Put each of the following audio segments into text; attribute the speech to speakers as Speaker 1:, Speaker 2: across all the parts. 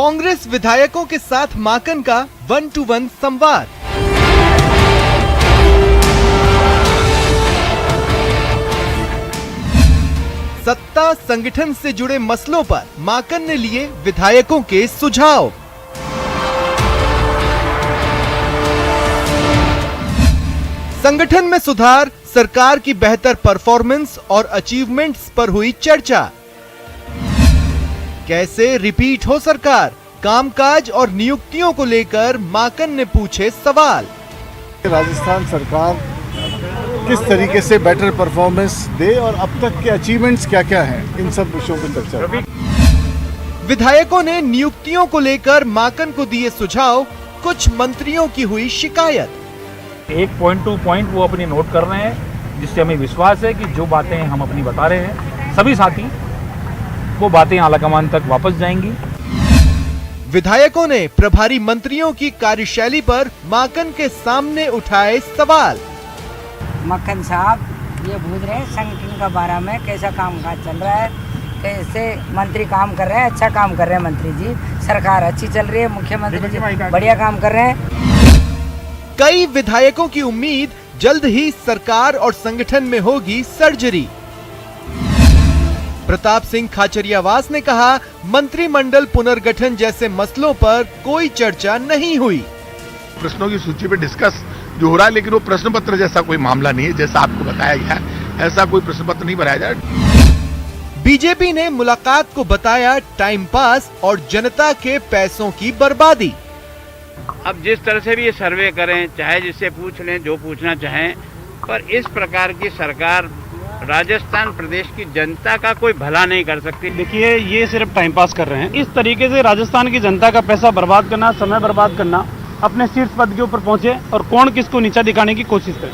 Speaker 1: कांग्रेस विधायकों के साथ माकन का 1-to-1 संवाद। सत्ता संगठन से जुड़े मसलों पर माकन ने लिए विधायकों के सुझाव। संगठन में सुधार, सरकार की बेहतर परफॉर्मेंस और अचीवमेंट्स पर हुई चर्चा। कैसे रिपीट हो सरकार, कामकाज और नियुक्तियों को लेकर माकन ने पूछे सवाल।
Speaker 2: राजस्थान सरकार किस तरीके से बेटर परफॉर्मेंस दे और अब तक के अचीवमेंट्स क्या क्या हैं, इन सब विषयों पर चर्चा।
Speaker 1: विधायकों ने नियुक्तियों को लेकर माकन को दिए सुझाव, कुछ मंत्रियों की हुई शिकायत।
Speaker 3: एक पॉइंट टू पॉइंट वो अपनी नोट कर रहे हैं, जिससे हमें विश्वास है कि जो बातें हम अपनी बता रहे हैं सभी साथी वो बातें आलाकमान तक वापस जाएंगी।
Speaker 1: विधायकों ने प्रभारी मंत्रियों की कार्यशैली पर माकन के सामने उठाए सवाल।
Speaker 4: मक्खन साहब ये पूछ रहे हैं संगठन का बारे में, कैसा कामकाज चल रहा है, कैसे मंत्री काम कर रहे हैं। अच्छा काम कर रहे हैं मंत्री जी, सरकार अच्छी चल रही है, मुख्यमंत्री जी बढ़िया काम कर रहे हैं।
Speaker 1: कई विधायकों की उम्मीद जल्द ही सरकार और संगठन में होगी सर्जरी। प्रताप सिंह खाचरियावास ने कहा, मंत्रिमंडल पुनर्गठन जैसे मसलों पर कोई चर्चा नहीं हुई।
Speaker 5: प्रश्नों की सूची पे डिस्कस जो हो रहा है, लेकिन वो प्रश्न पत्र जैसा कोई मामला नहीं है। जैसा आपको बताया गया ऐसा कोई प्रश्न पत्र नहीं बनाया जाए।
Speaker 1: बीजेपी ने मुलाकात को बताया टाइम पास और जनता के पैसों की बर्बादी।
Speaker 6: अब जिस तरह से भी ये सर्वे करें, चाहे जिससे पूछ लें जो पूछना चाहें, पर इस प्रकार की सरकार राजस्थान प्रदेश की जनता का कोई भला नहीं कर सकती।
Speaker 3: देखिए ये सिर्फ टाइम पास कर रहे हैं। इस तरीके से राजस्थान की जनता का पैसा बर्बाद करना, समय बर्बाद करना, अपने शीर्ष पद के ऊपर पहुंचे और कौन किसको नीचा दिखाने की कोशिश करे।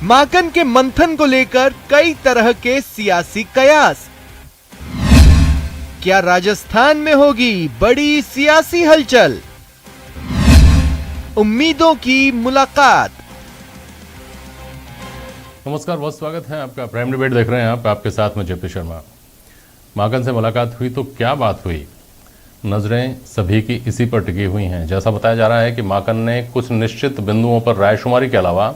Speaker 1: माकन के मंथन को लेकर कई तरह के सियासी कयास। क्या राजस्थान में होगी बड़ी सियासी हलचल? उम्मीदों की मुलाकात।
Speaker 7: नमस्कार, बहुत स्वागत है आपका। प्राइम डिबेट देख रहे हैं आप, आपके साथ में जेपी शर्मा। माकन से मुलाकात हुई तो क्या बात हुई? नजरें सभी की इसी पर टिकी हुई हैं। जैसा बताया जा रहा है कि माकन ने कुछ निश्चित बिंदुओं पर रायशुमारी के अलावा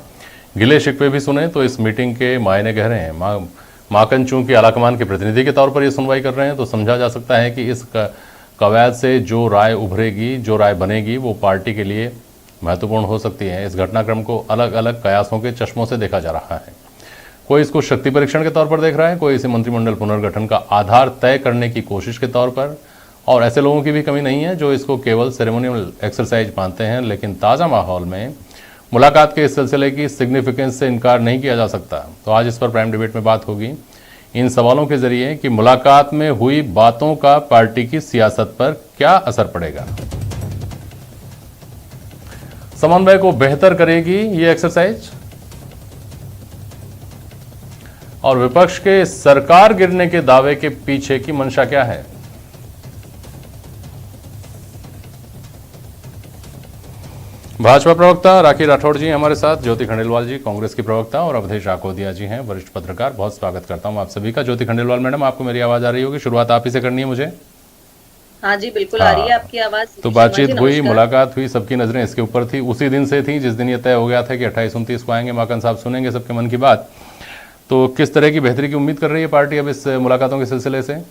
Speaker 7: गिले शिकवे भी सुने, तो इस मीटिंग के मायने गहरे हैं। माकन चूंकि आलाकमान के प्रतिनिधि के तौर पर यह सुनवाई कर रहे हैं, तो समझा जा सकता है कि इस कवायद से जो राय उभरेगी, जो राय बनेगी, वो पार्टी के लिए महत्वपूर्ण हो सकती है। इस घटनाक्रम को अलग अलग कयासों के चश्मों से देखा जा रहा है। कोई इसको शक्ति परीक्षण के तौर पर देख रहा है, कोई इसे मंत्रिमंडल पुनर्गठन का आधार तय करने की कोशिश के तौर पर, और ऐसे लोगों की भी कमी नहीं है जो इसको केवल सेरेमोनियल एक्सरसाइज मानते हैं। लेकिन ताज़ा माहौल में मुलाकात के इस सिलसिले की सिग्निफिकेंस से इनकार नहीं किया जा सकता। तो आज इस पर प्राइम डिबेट में बात होगी इन सवालों के जरिए कि मुलाकात में हुई बातों का पार्टी की सियासत पर क्या असर पड़ेगा। समन्वय को बेहतर करेगी ये एक्सरसाइज, और विपक्ष के सरकार गिरने के दावे के पीछे की मंशा क्या है? भाजपा प्रवक्ता राखी राठौड़ जी हमारे साथ, ज्योति खंडेलवाल जी कांग्रेस की प्रवक्ता, और अवधेश आकोदिया जी हैं वरिष्ठ पत्रकार। बहुत स्वागत करता हूं आप सभी का। ज्योति खंडेलवाल मैडम, आपको मेरी आवाज आ रही होगी, शुरुआत आप ही से करनी है मुझे।
Speaker 8: हाँ जी, बिल्कुल आ रही है आपकी आवाज।
Speaker 7: तो बातचीत हुई, मुलाकात हुई, सबकी नजरें इसके ऊपर थी। उसी दिन से थी जिस दिन ये तय हो गया था कि 28-29 को आएंगे माकन साहब, सुनेंगे सबके मन की बात। तो किस तरह की बेहतरी की उम्मीद कर रही है पार्टी अब इस मुलाकातों के सिलसिले से?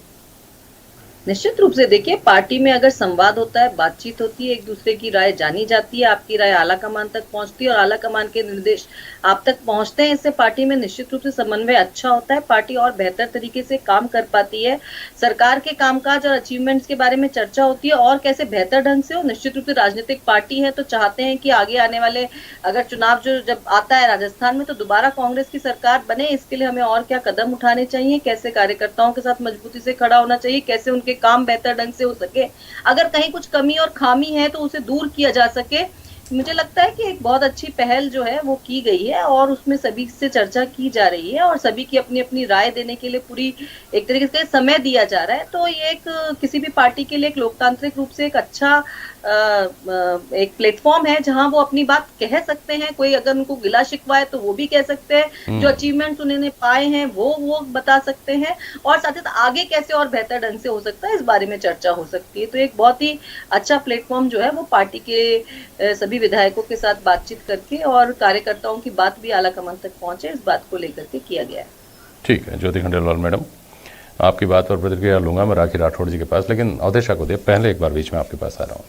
Speaker 8: निश्चित रूप से देखिए, पार्टी में अगर संवाद होता है, बातचीत होती है, एक दूसरे की राय जानी जाती है, आपकी राय आला कमान तक पहुंचती है और आला कमान के निर्देश आप तक पहुंचते हैं, इससे पार्टी में निश्चित रूप से समन्वय अच्छा होता है। पार्टी और बेहतर तरीके से काम कर पाती है। सरकार के कामकाज और अचीवमेंट्स के बारे में चर्चा होती है और कैसे बेहतर ढंग से हो। निश्चित रूप से राजनीतिक पार्टी है तो चाहते हैं कि आगे आने वाले अगर चुनाव जो जब आता है राजस्थान में, तो दोबारा कांग्रेस की सरकार बने। इसके लिए हमें और क्या कदम उठाने चाहिए, कैसे कार्यकर्ताओं के साथ मजबूती से खड़ा होना चाहिए, कैसे उनके काम बेहतर ढंग से हो सके, अगर कहीं कुछ कमी और खामी है तो उसे दूर किया जा सके। मुझे लगता है कि एक बहुत अच्छी पहल जो है वो की गई है और उसमें सभी से चर्चा की जा रही है और सभी की अपनी अपनी राय देने के लिए पूरी एक तरीके से समय दिया जा रहा है। तो ये एक किसी भी पार्टी के लिए एक लोकतांत्रिक रूप से एक अच्छा एक प्लेटफॉर्म है जहां वो अपनी बात कह सकते हैं। कोई अगर उनको गिला शिकवा है तो वो भी कह सकते हैं, जो अचीवमेंट्स उन्होंने पाए हैं वो बता सकते हैं, और साथ ही साथ आगे कैसे और बेहतर ढंग से हो सकता है इस बारे में चर्चा हो सकती है। तो एक बहुत ही अच्छा प्लेटफॉर्म जो है वो पार्टी के सभी विधायकों के साथ बातचीत करके और कार्यकर्ताओं की बात भी आला कमान तक पहुंचे, इस बात को लेकर के किया गया है।
Speaker 7: ठीक है ज्योति खंडेलवाल मैडम, आपकी बात पर प्रतिक्रिया लूंगा मैं राखी राठौड़ जी के पास, लेकिन अवधेशा को दिए पहले एक बार बीच में आपके पास आ रहा हूँ।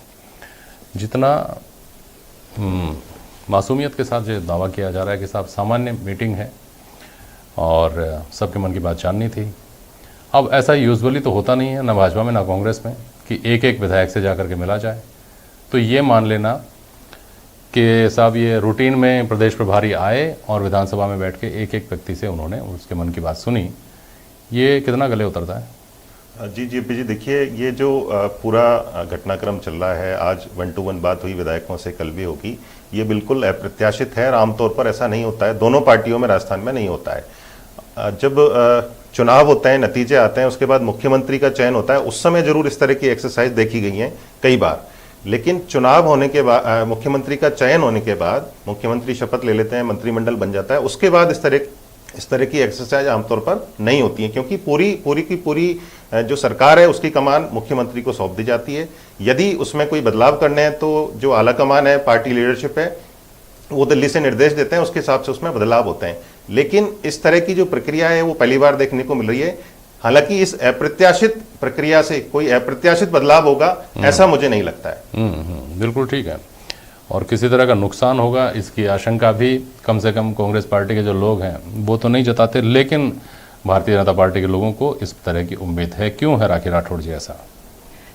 Speaker 7: जितना मासूमियत के साथ जो दावा किया जा रहा है कि साहब सामान्य मीटिंग है और सबके मन की बात जाननी थी, अब ऐसा यूजुअली तो होता नहीं है ना भाजपा में ना कांग्रेस में कि एक एक विधायक से जाकर के मिला जाए। तो ये मान लेना कि साहब ये रूटीन में प्रदेश प्रभारी आए और विधानसभा में बैठ के एक एक व्यक्ति से उन्होंने उसके मन की बात सुनी, ये कितना गले उतरता है?
Speaker 9: जी जेपी जी, देखिए ये जो पूरा घटनाक्रम चल रहा है, आज 1-to-1 बात हुई विधायकों से, कल भी होगी, ये बिल्कुल अप्रत्याशित है और आमतौर पर ऐसा नहीं होता है, दोनों पार्टियों में राजस्थान में नहीं होता है। जब चुनाव होते हैं, नतीजे आते हैं, उसके बाद मुख्यमंत्री का चयन होता है, उस समय जरूर इस तरह की एक्सरसाइज देखी गई है कई बार, लेकिन चुनाव होने के बाद, मुख्यमंत्री का चयन होने के बाद मुख्यमंत्री शपथ ले लेते हैं, मंत्रिमंडल बन जाता है, उसके बाद इस तरह की एक्सरसाइज आमतौर पर नहीं होती है, क्योंकि पूरी की पूरी जो सरकार है उसकी कमान मुख्यमंत्री को सौंप दी जाती है। यदि उसमें कोई बदलाव करने हैं तो जो आला कमान है, पार्टी लीडरशिप है, वो दिल्ली से निर्देश देते हैं, उसके हिसाब से उसमें बदलाव होते हैं। लेकिन इस तरह की जो प्रक्रिया है वो पहली बार देखने को मिल रही है। हालांकि इस अप्रत्याशित प्रक्रिया से कोई अप्रत्याशित बदलाव होगा ऐसा मुझे नहीं लगता है।
Speaker 7: बिल्कुल ठीक है, और किसी तरह का नुकसान होगा इसकी आशंका भी कम से कम कांग्रेस पार्टी के जो लोग हैं वो तो नहीं जताते, लेकिन भारतीय जनता पार्टी के लोगों को इस तरह की उम्मीद है। क्यों है राखी राठौड़ जी ऐसा?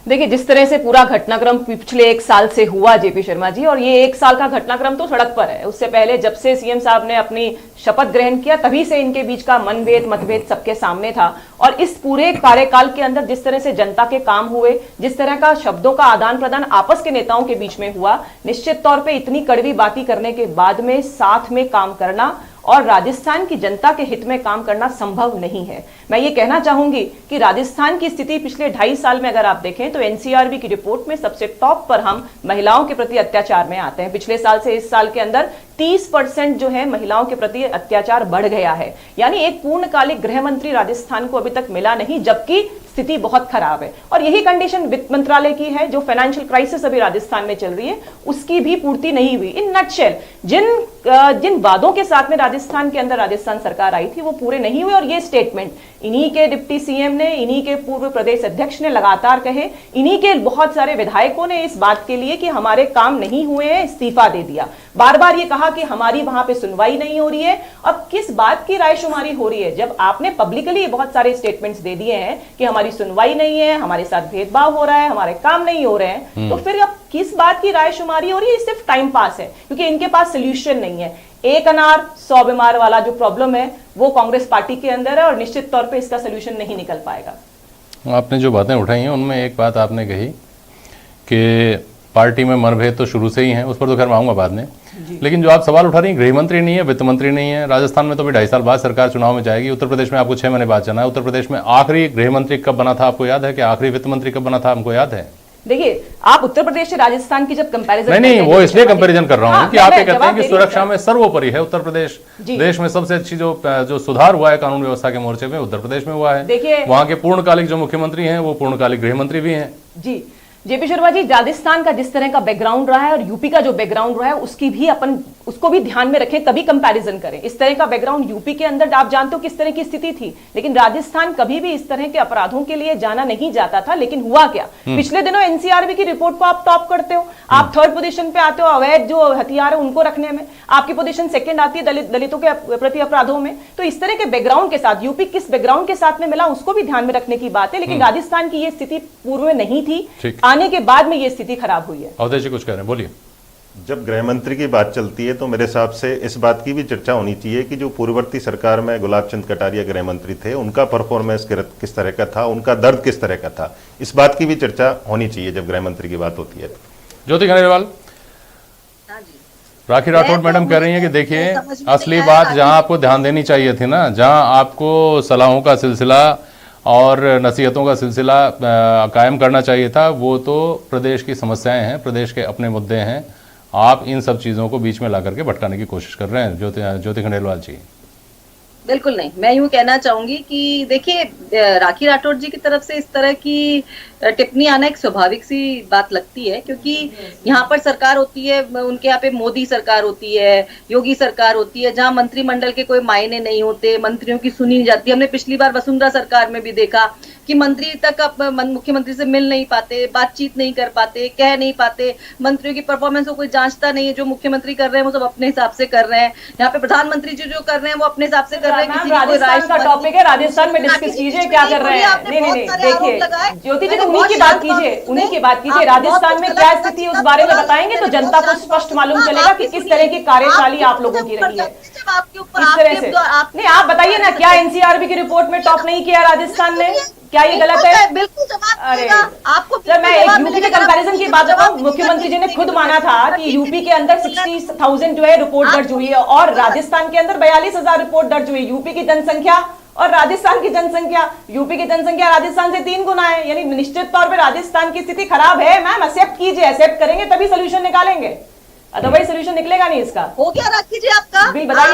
Speaker 10: देखिए, जिस तरह से पूरा घटनाक्रम पिछले 1 साल से हुआ जेपी शर्मा जी, और ये 1 साल का घटनाक्रम तो सड़क पर है, उससे पहले जब से सीएम साहब ने अपनी शपथ ग्रहण किया तभी से इनके बीच का मतभेद सबके सामने था। और इस पूरे कार्यकाल के अंदर जिस तरह से जनता के काम हुए, जिस तरह का शब्दों का आदान प्रदान आपस के नेताओं के बीच में हुआ, निश्चित तौर पे इतनी कड़वी बातें करने के बाद में साथ में काम करना और राजस्थान की जनता के हित में काम करना संभव नहीं है। मैं ये कहना चाहूंगी कि राजस्थान की स्थिति पिछले 2.5 साल में अगर आप देखें तो एनसीआरबी की रिपोर्ट में सबसे टॉप पर हम महिलाओं के प्रति अत्याचार में आते हैं। पिछले साल से इस साल के अंदर 30% जो है महिलाओं के प्रति अत्याचार बढ़ गया है, यानी एक पूर्णकालिक गृह मंत्री राजस्थान को अभी तक मिला नहीं, जबकि स्थिति बहुत खराब है। और यही कंडीशन वित्त मंत्रालय की है, जो फाइनेंशियल क्राइसिस अभी राजस्थान में चल रही है उसकी भी पूर्ति नहीं हुई। इन नटशेल जिन वादों के साथ में राजस्थान के अंदर राजस्थान सरकार आई थी वो पूरे नहीं हुए, और ये स्टेटमेंट इन्हीं के डिप्टी सीएम ने, इन्हीं के पूर्व प्रदेश अध्यक्ष ने लगातार कहे, इन्हीं के बहुत सारे विधायकों ने इस बात के लिए कि हमारे काम नहीं हुए हैं इस्तीफा दे दिया। बार बार ये कहा कि हमारी वहां पे सुनवाई नहीं हो रही है। अब किस बात की रायशुमारी हो रही है जब आपने पब्लिकली बहुत सारे स्टेटमेंट्स दे दिए हैं कि हमारी सुनवाई नहीं है, हमारे साथ भेदभाव हो रहा है, हमारे काम नहीं हो रहे हैं, तो फिर अब किस बात की रायशुमारी हो रही है? सिर्फ टाइम पास है, क्योंकि इनके पास सोल्यूशन नहीं है। एक अनार 100 बीमार वाला जो प्रॉब्लम है वो कांग्रेस पार्टी के अंदर है और निश्चित तौर पे इसका सोल्यूशन नहीं निकल पाएगा।
Speaker 7: आपने जो बातें उठाई हैं उनमें एक बात आपने कही कि पार्टी में मतभेद तो शुरू से ही है, उस पर तो खैर मैं आऊंगा बाद में, लेकिन जो आप सवाल उठा रही हैं, गृह मंत्री नहीं है, वित्त मंत्री नहीं है, राजस्थान में तो भी 2.5 साल बाद सरकार चुनाव में जाएगी, उत्तर प्रदेश में आपको 6 महीने बाद जाना है। उत्तर प्रदेश में आखिरी गृह मंत्री कब बना था आपको याद है? कि आखिरी वित्त मंत्री कब बना था हमको याद है?
Speaker 10: देखिए, आप उत्तर प्रदेश से राजस्थान की जब कंपैरिजन
Speaker 7: नहीं वो इसलिए कंपैरिजन कर रहा हूं कि आप ये कहते हैं कि सुरक्षा में सर्वोपरि है उत्तर प्रदेश, देश में सबसे अच्छी जो सुधार हुआ है कानून व्यवस्था के मोर्चे में उत्तर प्रदेश में हुआ है। देखिए, वहां के पूर्णकालिक जो मुख्यमंत्री हैं वो पूर्णकालिक गृह मंत्री भी हैं।
Speaker 10: जी जेपी शर्मा जी, राजस्थान का जिस तरह का बैकग्राउंड रहा है और यूपी का जो बैकग्राउंड रहा है उसको भी ध्यान में रखें, तभी कंपैरिजन करें। इस तरह का बैकग्राउंड यूपी के अंदर आप जानते हो किस तरह की स्थिति थी, लेकिन राजस्थान कभी भी इस तरह के अपराधों के लिए जाना नहीं जाता था। लेकिन हुआ क्या, पिछले दिनों एनसीआरबी की रिपोर्ट को आप टॉप करते हो, आप 3rd पोजीशन पे आते हो अवैध जो हथियार है उनको रखने में, आपकी पोजीशन 2nd आती है दलितों के प्रति अपराधों में। तो इस तरह के बैकग्राउंड के साथ यूपी किस बैकग्राउंड के साथ में मिला उसको भी ध्यान में रखने की बात है। लेकिन राजस्थान की ये स्थिति पूर्व में नहीं थी, आने के बाद में ये स्थिति खराब हुई है।
Speaker 7: अवधेश जी कुछ कह रहे हैं, बोलिए।
Speaker 9: जब गृह मंत्री की बात चलती है तो मेरे हिसाब से इस बात की भी चर्चा होनी चाहिए कि जो पूर्ववर्ती सरकार में गुलाब चंद कटारिया गृह मंत्री थे उनका परफॉर्मेंस किस तरह का था, उनका दर्द किस तरह का था, इस बात की भी चर्चा होनी चाहिए जब गृह मंत्री की बात होती है।
Speaker 7: ज्योति खंडेलवाल, राखी राठौड़ मैडम कह रही है कि देखिए असली बात जहां आपको ध्यान देनी चाहिए थी ना, जहां आपको सलाहों का सिलसिला और नसीहतों का सिलसिला कायम करना चाहिए था। वो तो प्रदेश की समस्याएं हैं, प्रदेश के अपने मुद्दे हैं, आप इन सब चीज़ों को बीच में ला करके भटकाने की कोशिश कर रहे हैं ज्योति खंडेलवाल जी।
Speaker 8: बिल्कुल नहीं, मैं यूं कहना चाहूंगी कि देखिए, राखी राठौड़ जी की तरफ से इस तरह की टिप्पणी आना एक स्वाभाविक सी बात लगती है, क्योंकि यहाँ पर सरकार होती है, उनके यहाँ पे मोदी सरकार होती है, योगी सरकार होती है, जहाँ मंत्रिमंडल के कोई मायने नहीं होते, मंत्रियों की सुनी नहीं जाती। हमने पिछली बार वसुंधरा सरकार में भी देखा कि मंत्री तक मुख्यमंत्री से मिल नहीं पाते, बातचीत नहीं कर पाते, कह नहीं पाते, मंत्रियों की परफॉर्मेंस को कोई जांचता नहीं है। जो मुख्यमंत्री कर रहे हैं वो सब अपने हिसाब से कर रहे हैं, यहाँ पे प्रधानमंत्री जी जो कर रहे हैं वो अपने हिसाब से कर रहे हैं।
Speaker 10: राजस्थान का टॉपिक है, राजस्थान में डिस्कस कीजिए क्या कर रहे हैं। नहीं, देखिए ज्योति जी, उन्हीं की बात कीजिए, उन्हीं की बात कीजिए। राजस्थान में क्या स्थिति है उस बारे में बताएंगे तो जनता को स्पष्ट मालूम चलेगा कि किस तरह की कार्यशैली आप लोगों की रही है। इस तरह से नहीं, आप बताइए ना, क्या एनसीआरबी की रिपोर्ट में टॉप नहीं किया राजस्थान ने? क्या ये गलत है?
Speaker 8: बिल्कुल जवाब
Speaker 10: अरे
Speaker 8: आपको
Speaker 10: सर, मैं एक यूपी के कंपैरिजन की बात बताऊं, मुख्यमंत्री जी ने खुद माना था कि यूपी के अंदर 60,000 जो है रिपोर्ट दर्ज हुई है और राजस्थान के अंदर 42,000 रिपोर्ट दर्ज हुई। यूपी की जनसंख्या और राजस्थान की जनसंख्या, यूपी की जनसंख्या राजस्थान से 3 गुना है, यानी निश्चित तौर पर राजस्थान की स्थिति खराब है। मैम एक्सेप्ट कीजिए, एक्सेप्ट करेंगे तभी सोल्यूशन निकालेंगे, अदरवाइज सोल्यूशन निकलेगा नहीं इसका।
Speaker 8: हो गया राखी जी आपका?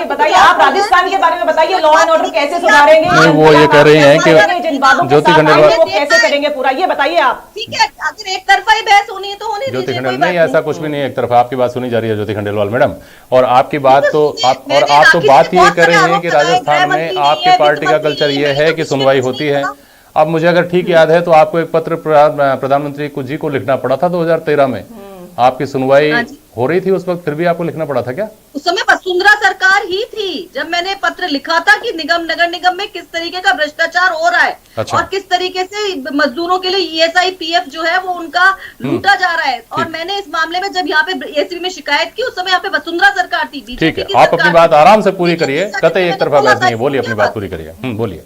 Speaker 10: बताइए आप राजस्थान के बारे में बताइए, लॉ एंड ऑर्डर कैसे सुधारेंगे?
Speaker 7: वो ये कह रही हैं कि ज्योति खंडेलवाल
Speaker 10: वो कैसे करेंगे पूरा, ये बताइए आप।
Speaker 8: ठीक है, अगर एक तरफा ही बहस होनी है तो होनी
Speaker 7: ज्योति खंडेलवाल नहीं, ऐसा कुछ भी नहीं है, एक तरफा आपकी बात सुनी जा रही है ज्योति खंडेलवाल मैडम। और आपकी बात तो आप तो बात ये कर रहे हैं कि राजस्थान में आपके पार्टी का कल्चर ये है कि सुनवाई होती है। अब मुझे अगर ठीक याद है तो आपको एक पत्र प्रधानमंत्री जी को लिखना पड़ा था 2013 में, आपकी सुनवाई हो रही थी उस वक्त, फिर भी आपको लिखना पड़ा था क्या? उस
Speaker 8: समय वसुंधरा सरकार ही थी जब मैंने पत्र लिखा था कि नगर निगम में किस तरीके का भ्रष्टाचार हो रहा है। अच्छा। और किस तरीके से मजदूरों के लिए ESI PF जो है वो उनका लूटा जा रहा है। और मैंने इस मामले में जब यहाँ पे ACB में शिकायत की, उस समय यहाँ पे वसुंधरा सरकार थी,
Speaker 7: ठीक है, आप अपनी बात आराम से पूरी करिए, कतई एक तरफा बात नहीं है, बोलिए अपनी बात पूरी करिए। बोलिए।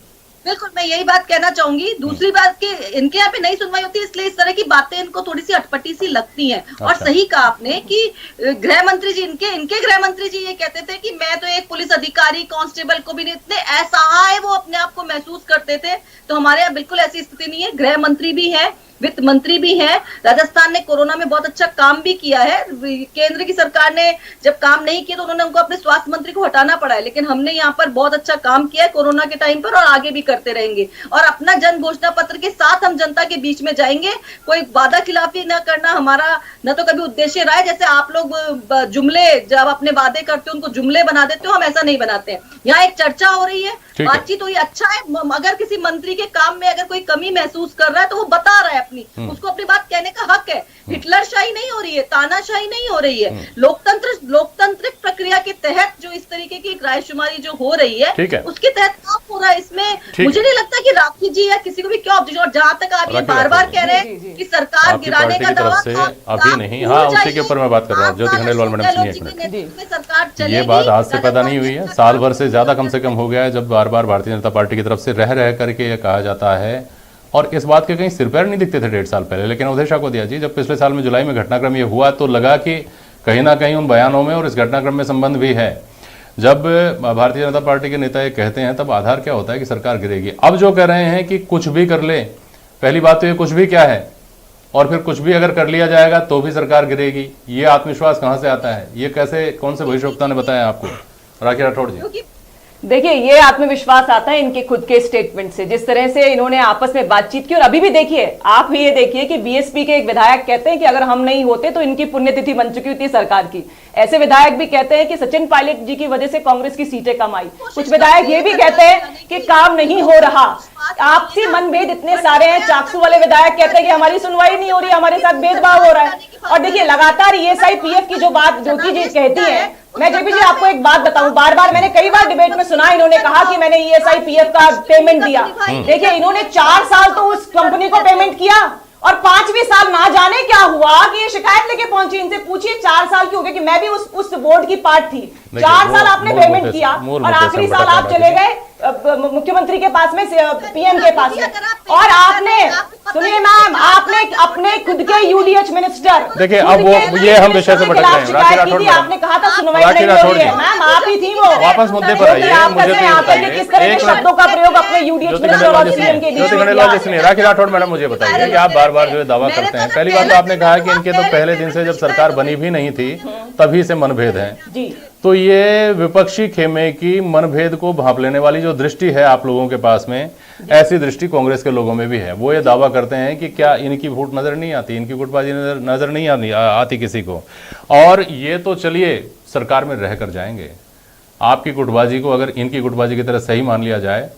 Speaker 8: बिल्कुल, मैं यही बात कहना चाहूंगी। दूसरी बात कि इनके यहाँ पे नहीं सुनवाई होती, इसलिए इस तरह की बातें इनको थोड़ी सी अटपटी सी लगती हैं। और सही कहा आपने कि गृह मंत्री जी, इनके गृह मंत्री जी ये कहते थे कि मैं तो एक पुलिस अधिकारी कांस्टेबल को भी नहीं, इतने असहाय वो अपने आप को महसूस करते थे। तो हमारे यहाँ बिल्कुल ऐसी स्थिति नहीं है, गृह मंत्री भी है, वित्त मंत्री भी है। राजस्थान ने कोरोना में बहुत अच्छा काम भी किया है। केंद्र की सरकार ने जब काम नहीं किया तो उन्होंने उनको अपने स्वास्थ्य मंत्री को हटाना पड़ा है, लेकिन हमने यहाँ पर बहुत अच्छा काम किया है कोरोना के टाइम पर और आगे भी करते रहेंगे। और अपना जन घोषणा पत्र के साथ हम जनता के बीच में जाएंगे। कोई वादा खिलाफी न करना हमारा न तो कभी उद्देश्य रहा है। जैसे आप लोग जुमले जब अपने वादे करते हो उनको जुमले बना देते हो, हम ऐसा नहीं बनाते हैं। यहाँ एक चर्चा हो रही है, बातचीत हुई, अच्छा है। अगर किसी मंत्री के काम में अगर कोई कमी महसूस कर रहा है तो वो बता रहा है उसको अपनी बात कहने का हक है। हिटलरशाही नहीं हो रही है, तानाशाही नहीं हो रही है। लोकतांत्रिक प्रक्रिया के तहत जो इस तरीके की रायशुमारी जो हो रही है उसके तहत काम हो रहा है। इसमें मुझे नहीं लगता कि राखी जी या किसी को भी क्या ऑब्जेक्शन। और जहां तक आप ये बार-बार कह रहे हैं कि सरकार गिराने का दावा
Speaker 7: अभी नहीं, हाँ उसी के ऊपर मैं बात कर रहा हूँ। ज्योति खंडेलवाल मैडम सुनिए एक मिनट, ये बात आज से पैदा नहीं हुई है, साल भर से ज्यादा कम से कम हो गया है जब बार बार भारतीय जनता पार्टी की तरफ से रह करके ये कहा जाता है। और इस बात के कहीं सिर पैर नहीं दिखते थे 1.5 साल पहले, लेकिन अवधेशा को दिया जी, जब पिछले साल में जुलाई में घटनाक्रम ये हुआ तो लगा कि कहीं ना कहीं उन बयानों में और इस घटनाक्रम में संबंध भी है। जब भारतीय जनता पार्टी के नेता ये कहते हैं तब आधार क्या होता है कि सरकार गिरेगी। अब जो कह रहे हैं कि कुछ भी कर ले, पहली बात तो ये कुछ भी क्या है, और फिर कुछ भी अगर कर लिया जाएगा तो भी सरकार गिरेगी, ये आत्मविश्वास कहाँ से आता है? ये कैसे, कौन से भविष्यवक्ता ने बताया आपको? राखी राठौड़ जी।
Speaker 10: देखिए, ये आत्मविश्वास आता है इनके खुद के स्टेटमेंट से, जिस तरह से इन्होंने आपस में बातचीत की। और अभी भी देखिए, आप भी ये देखिए कि बीएसपी के एक विधायक कहते हैं कि अगर हम नहीं होते तो इनकी पुण्यतिथि बन चुकी होती सरकार की। ऐसे विधायक भी कहते हैं कि सचिन पायलट जी की वजह से कांग्रेस की सीटें कम आई। कुछ विधायक ये भी कहते हैं कि काम नहीं हो रहा, आपसी मनभेद इतने सारे हैं। चाकसू वाले विधायक कहते हैं कि हमारी सुनवाई नहीं हो रही, हमारे साथ भेदभाव हो रहा है। और देखिए, लगातार ESI PF की जो बात ज्योति जी कहती है, मैं जेपी जी आपको एक बात बताऊं, बार बार मैंने कई बार डिबेट में सुना, इन्होंने कहा कि मैंने ESI PF का पेमेंट दिया। देखिए, इन्होंने 4 साल तो उस कंपनी को पेमेंट किया और 5वें साल ना जाने क्या हुआ कि ये शिकायत लेके पहुंची। इनसे पूछिए 4 साल की हो गई कि मैं भी उस बोर्ड की पार्ट थी। 4 साल आपने पेमेंट किया और आखिरी साल आप चले गए मुख्यमंत्री के पास में, PM के पास में, और आपने सुनिए मैम, आपने अपने खुद के यूडीएच मिनिस्टर,
Speaker 7: देखिए, अब वो ये हम विषय से भटक रहे हैं। राखी राठौड़ मैडम,
Speaker 10: आपने कहा था सुनवाई
Speaker 7: राखी
Speaker 10: नहीं हो
Speaker 7: राठौड़
Speaker 10: रही है।
Speaker 7: जी,
Speaker 10: मैम आप ही थी वो।
Speaker 7: वापस मुद्दे पर आइए, मुझे तो ये बताइए,
Speaker 10: किस तरह के शब्दों का प्रयोग अपने यूडीएच मिनिस्टर और सीएम के बीच में किया?
Speaker 7: सुनिए राखी राठौड़ मैडम, मुझे बताइए कि आप बार बार जो दावा करते हैं, पहली बात तो आपने कहा कि इनके तो पहले दिन से जब सरकार बनी भी नहीं थी तभी से मनभेद हैं
Speaker 10: जी।
Speaker 7: तो ये विपक्षी खेमे की मनभेद को भांप लेने वाली जो दृष्टि है आप लोगों के पास में, ऐसी दृष्टि कांग्रेस के लोगों में भी है। वो ये दावा करते हैं कि क्या इनकी फूट नजर नहीं आती, इनकी गुटबाजी नजर नहीं आती किसी को, और ये तो चलिए सरकार में रह कर जाएंगे। आपकी गुटबाजी को अगर इनकी गुटबाजी की तरह सही मान लिया जाए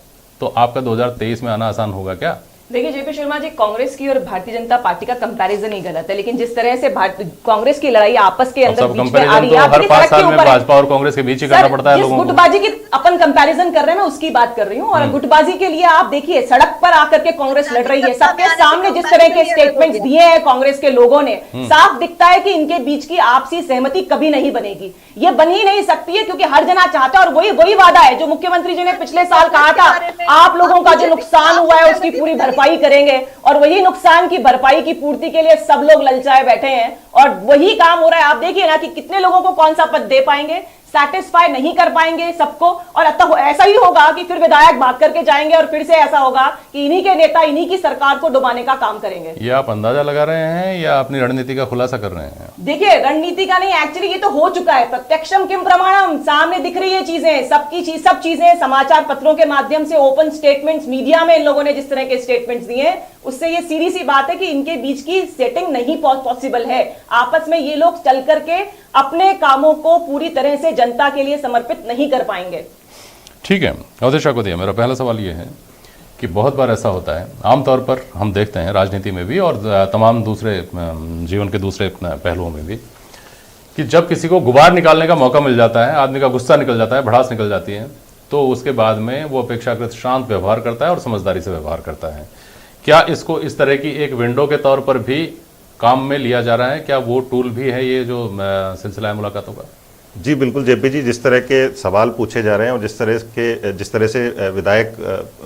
Speaker 7: तो आपका 2023 में आना आसान होगा क्या?
Speaker 10: देखिए जेपी शर्मा जी, कांग्रेस की और भारतीय जनता पार्टी का कंपैरिजन ही गलत है, लेकिन जिस तरह से कांग्रेस की लड़ाई आपस के अंदर बीच में आ रही है,
Speaker 7: हर 5 साल में भाजपा और कांग्रेस के बीच ही करना पड़ता है लोगों को।
Speaker 10: गुटबाजी की अपन कंपैरिजन कर रहे हैं, मैं उसकी बात कर रही हूँ। और गुटबाजी के लिए आप देखिए सड़क पर आकर के कांग्रेस लड़ रही है, सबके सामने जिस तरह के स्टेटमेंट्स दिए हैं कांग्रेस के लोगों ने, साफ दिखता है कि इनके बीच की आपसी सहमति कभी नहीं बनेगी। ये बन ही नहीं सकती है, क्योंकि हर जना चाहता है, और वही वादा है जो मुख्यमंत्री जी ने पिछले साल कहा था, आप लोगों का जो नुकसान हुआ है उसकी पूरी भरपाई करेंगे, और वही नुकसान की भरपाई की पूर्ति के लिए सब लोग ललचाए बैठे हैं, और वही काम हो रहा है। आप देखिए ना कि कितने लोगों को कौन सा पद दे पाएंगे, सैटिस्फाई नहीं कर पाएंगे सबको, और अतः ऐसा ही होगा कि फिर विधायक भाग करके जाएंगे, और फिर से ऐसा होगा कि इन्हीं के नेता इन्हीं की सरकार को डुबाने का काम करेंगे।
Speaker 7: ये आप अंदाजा लगा रहे हैं या अपनी रणनीति का खुलासा कर रहे हैं?
Speaker 10: देखिए रणनीति का नहीं, एक्चुअली ये तो हो चुका है, प्रत्यक्षम किम प्रमाणम, सामने दिख रही है चीजें, सब चीजें समाचार पत्रों के माध्यम से, ओपन स्टेटमेंट्स, मीडिया में इन लोगों ने जिस तरह के स्टेटमेंट्स दिए, उससे ये सीधी सी बात है कि इनके बीच की सेटिंग नहीं पॉसिबल है। आपस में ये लोग चल करके अपने कामों को पूरी तरह से जनता के लिए समर्पित नहीं कर पाएंगे।
Speaker 7: ठीक है, अवधेश ठाकुर, मेरा पहला सवाल ये है कि बहुत बार ऐसा होता है, आमतौर पर हम देखते हैं राजनीति में भी और तमाम दूसरे जीवन के दूसरे पहलुओं में भी, कि जब किसी को गुबार निकालने का मौका मिल जाता है, आदमी का गुस्सा निकल जाता है, भड़ास निकल जाती है, तो उसके बाद में वो अपेक्षाकृत शांत व्यवहार करता है और समझदारी से व्यवहार करता है। क्या इसको इस तरह की एक विंडो के तौर पर भी काम में लिया जा रहा है? क्या वो टूल भी है ये जो सिलसिला है मुलाकातों का?
Speaker 9: जी बिल्कुल जेपी जी, जिस तरह के सवाल पूछे जा रहे हैं और जिस तरह से विधायक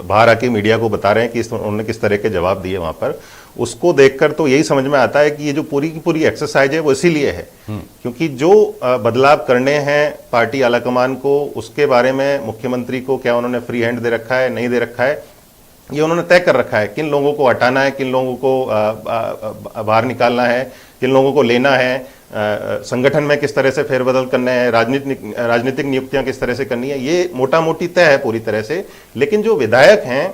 Speaker 9: बाहर आके मीडिया को बता रहे हैं कि उन्होंने किस तरह के जवाब दिए वहां पर, उसको देखकर तो यही समझ में आता है कि ये जो पूरी की पूरी एक्सरसाइज है वो इसीलिए है क्योंकि जो बदलाव करने हैं पार्टी आलाकमान को, उसके बारे में मुख्यमंत्री को क्या उन्होंने फ्री हैंड दे रखा है, नहीं दे रखा है, ये उन्होंने तय कर रखा है। किन लोगों को हटाना है, किन लोगों को बाहर निकालना है, किन लोगों को लेना है, संगठन में किस तरह से फेरबदल करने हैं, राजनीतिक नियुक्तियां किस तरह से करनी है, ये मोटा मोटी तय है पूरी तरह से। लेकिन जो विधायक हैं,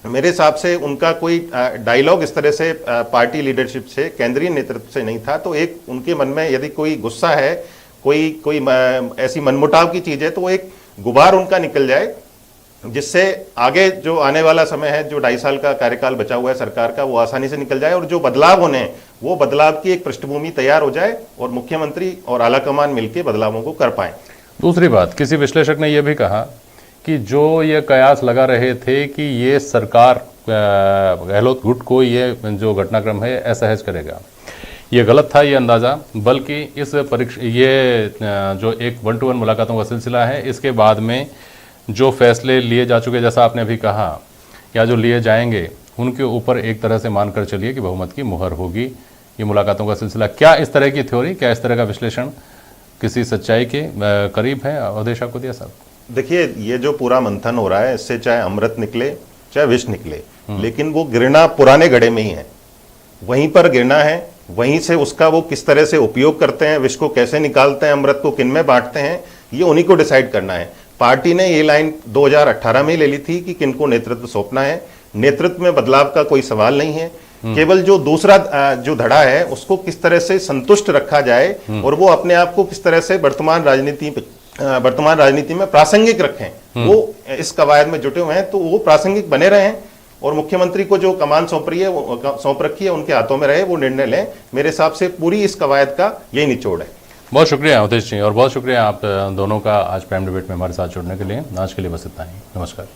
Speaker 9: मेरे हिसाब से उनका कोई डायलॉग इस तरह से पार्टी लीडरशिप से, केंद्रीय नेतृत्व से नहीं था। तो एक उनके मन में यदि कोई गुस्सा है, कोई ऐसी मनमुटाव की चीज है, तो वो एक गुबार उनका निकल जाए, जिससे आगे जो आने वाला समय है, जो 2.5 साल का कार्यकाल बचा हुआ है सरकार का, वो आसानी से निकल जाए और जो बदलाव होने हैं वो बदलाव की एक पृष्ठभूमि तैयार हो जाए और मुख्यमंत्री और आलाकमान मिलकर बदलावों को कर पाए।
Speaker 7: दूसरी बात, किसी विश्लेषक ने यह भी कहा कि जो ये कयास लगा रहे थे कि ये सरकार गहलोत गुट को ये जो घटनाक्रम है असहज करेगा, ये गलत था ये अंदाज़ा। बल्कि इस ये जो एक 1-to-1 मुलाकातों का सिलसिला है, इसके बाद में जो फैसले लिए जा चुके, जैसा आपने अभी कहा, या जो लिए जाएंगे, उनके ऊपर एक तरह से मानकर चलिए कि बहुमत की मुहर होगी। ये मुलाकातों का सिलसिला, क्या इस तरह की थ्योरी, क्या इस तरह का विश्लेषण किसी सच्चाई के करीब है? अवधेश ठाकुर साहब,
Speaker 9: देखिए, ये जो पूरा मंथन हो रहा है, इससे चाहे अमृत निकले चाहे विष निकले, लेकिन वो गिरना पुराने घड़े में ही है, वहीं पर गिरना है। वहीं से उसका वो किस तरह से उपयोग करते हैं, विष को कैसे निकालते हैं, अमृत को किन में बांटते हैं, ये उन्हीं को डिसाइड करना है। पार्टी ने ये लाइन 2018 में ले ली थी कि किनको नेतृत्व सौंपना है। नेतृत्व में बदलाव का कोई सवाल नहीं है, केवल जो दूसरा जो धड़ा है उसको किस तरह से संतुष्ट रखा जाए और वो अपने आप को किस तरह से वर्तमान राजनीति में प्रासंगिक रखें। वो इस कवायद में जुटे हुए हैं, तो वो प्रासंगिक बने रहें और मुख्यमंत्री को जो कमान सौंप रखी है उनके हाथों में रहे, वो निर्णय लें। मेरे हिसाब से पूरी इस कवायद का यही निचोड़ है।
Speaker 7: बहुत शुक्रिया अवधेश जी, और बहुत शुक्रिया आप दोनों का आज प्राइम डिबेट में हमारे साथ जुड़ने के लिए। आज के लिए बस इतना ही, नमस्कार।